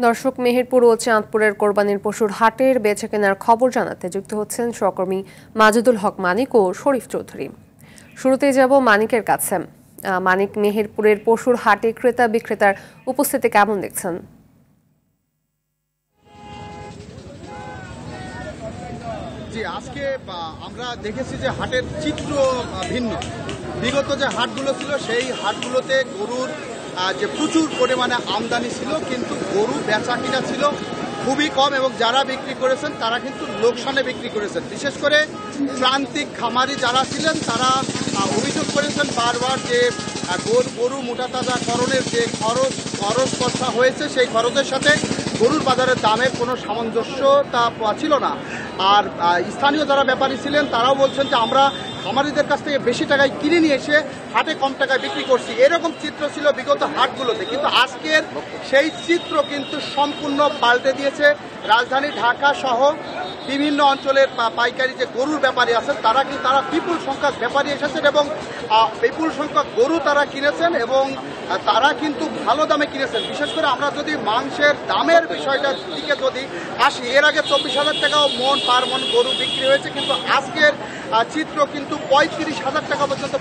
দর্শক, মেহেরপুর ও চাঁদপুরের কোরবানির পশুর হাটের বেচাকেনার খবর জানাতে যুক্ত হচ্ছেন সহকর্মী মাজেদুল হক মানিক ও শরীফ চৌধুরী। শুরুতেই যাব মানিকের কাছে। মানিক, মেহেরপুরের পশুর হাটে ক্রেতা বিক্রেতার উপস্থিতি কেমন দেখছেন? আজকে আমরা দেখেছি যে হাটের চিত্র ভিন্ন। বিগত যে হাটগুলো ছিল সেই হাটগুলোতে গরুর যে প্রচুর পরিমাণে আমদানি ছিল, কিন্তু গরু বেচা কিনা ছিল খুবই কম এবং যারা বিক্রি করেছেন তারা কিন্তু লোকসানে বিক্রি করেছেন। বিশেষ করে প্রান্তিক খামারি যারা ছিলেন তারা অভিযোগ করেছেন বারবার যে গরু মোটাতাজাকরণের যে খরচ খরচা হয়েছে সেই খরচের সাথে গরুর বাজারের দামের কোনো সামঞ্জস্যতা ছিল না। আর স্থানীয় যারা ব্যাপারী ছিলেন তারাও বলছেন যে আমরা খামারিদের কাছ থেকে বেশি টাকায় কিনে নিয়ে এসে হাটে কম টাকায় বিক্রি করছি। এরকম চিত্র ছিল বিগত হাটগুলোতে, কিন্তু আজকের সেই চিত্র কিন্তু সম্পূর্ণ পাল্টে দিয়েছে। রাজধানী ঢাকা সহ বিভিন্ন অঞ্চলের পাইকারি যে গরুর ব্যাপারী আছেন তারা বিপুল সংখ্যক ব্যাপারী এসেছেন এবং বিপুল সংখ্যক গরু তারা কিনেছেন এবং তারা কিন্তু ভালো দামে কিনেছেন। বিশেষ করে আমরা যদি মাংসের দামের বিষয়টার দিকে যদি আসি, এর আগে 24,000 টাকাও পার মন গরু বিক্রি হয়েছে, কিন্তু আজকের চিত্র কিন্তু 35,000 টাকা পর্যন্ত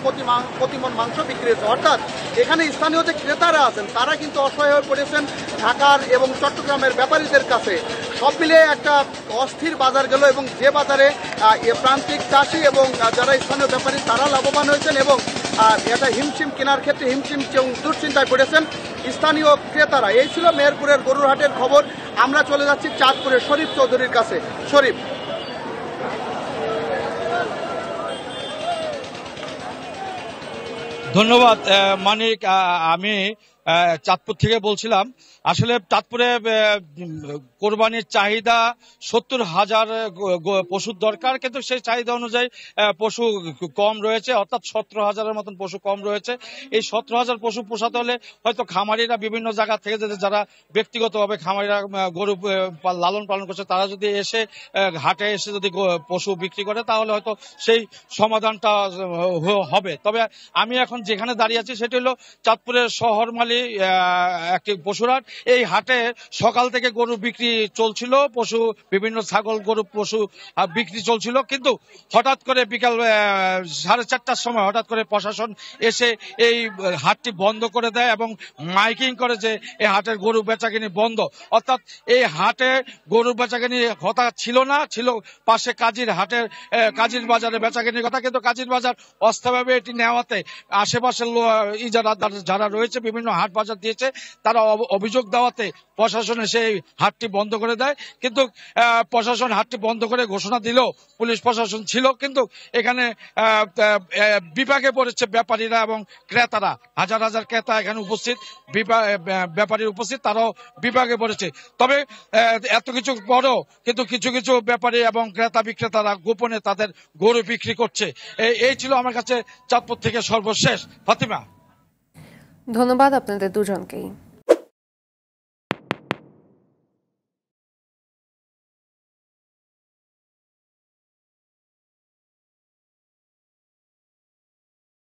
প্রতি মন মাংস বিক্রি হয়েছে। অর্থাৎ এখানে স্থানীয় যে ক্রেতারা আছেন তারা কিন্তু অসহায় হয়ে পড়েছেন ঢাকার এবং চট্টগ্রামের ব্যাপারীদের কাছে। সব মিলিয়ে একটা অস্থির বাজার গেল এবং যে বাজারে প্রান্তিক চাষি এবং যারা স্থানীয় ব্যাপারী তারা লাভবান হয়েছেন এবং এটা হিমশিম কেনার ক্ষেত্রে হিমশিম দুশ্চিন্তায় পড়েছেন স্থানীয় ক্রেতারা। এই ছিল মেহেরপুরের গরুর হাটের খবর। আমরা চলে যাচ্ছি চাঁদপুরের শরীফ চৌধুরীর কাছে। শরীফ। ধন্যবাদ মানিক। আমি চাঁদপুর থেকে বলছিলাম। আসলে চাঁদপুরে কোরবানির চাহিদা 70,000 পশুর দরকার, কিন্তু সেই চাহিদা অনুযায়ী পশু কম রয়েছে, অর্থাৎ 17,000-এর মতন পশু কম রয়েছে। এই 17,000 পশু পোষাতে হলে হয়তো খামারিরা বিভিন্ন জায়গা থেকে যারা ব্যক্তিগতভাবে খামারিরা গরু লালন পালন করছে তারা যদি এসে হাটে এসে যদি পশু বিক্রি করে তাহলে হয়তো সেই সমাধানটা হবে। তবে আমি এখন যেখানে দাঁড়িয়ে আছি সেটি হলো চাঁদপুরের শহরমালী একটি পশুরহাট। এই হাটে সকাল থেকে গরু বিক্রি চলছিল, পশু বিভিন্ন ছাগল গরু পশু বিক্রি চলছিল, কিন্তু হঠাৎ করে বিকাল 4:30টার সময় হঠাৎ করে প্রশাসন এসে এই হাটটি বন্ধ করে দেয় এবং মাইকিং করে যে এই হাটের গরু বেচাকেনি বন্ধ। অর্থাৎ এই হাটে গরু বেচাকেনি কথা ছিল না, ছিল পাশে কাজীর হাটের কাজীর বাজারে বেচাকেনির কথা, কিন্তু কাজীর বাজার অস্থায়ীভাবে এটি নেওয়াতে আশেপাশের যারা রয়েছে বিভিন্ন হাট বাজার দিয়েছে তারা অভিযোগ দেওয়াতে প্রশাসন এসে হাটটি বন্ধ করে দেয়। কিন্তু প্রশাসন হাটটি বন্ধ করে ঘোষণা দিলেও পুলিশ প্রশাসন ছিল, কিন্তু এখানে বিপাকে পড়েছে ব্যাপারীরা এবং ক্রেতারা। হাজার হাজার ক্রেতা এখানে উপস্থিত, ব্যাপারী উপস্থিত, তারাও বিপাকে পড়েছে। তবে এত কিছু পরেও কিন্তু কিছু কিছু ব্যাপারী এবং ক্রেতা বিক্রেতারা গোপনে তাদের গরু বিক্রি করছে। এই ছিল আমার কাছে চাঁদপুর থেকে সর্বশেষ। ফাতিমা, ধন্যবাদ আপনাদের দুজনকেই।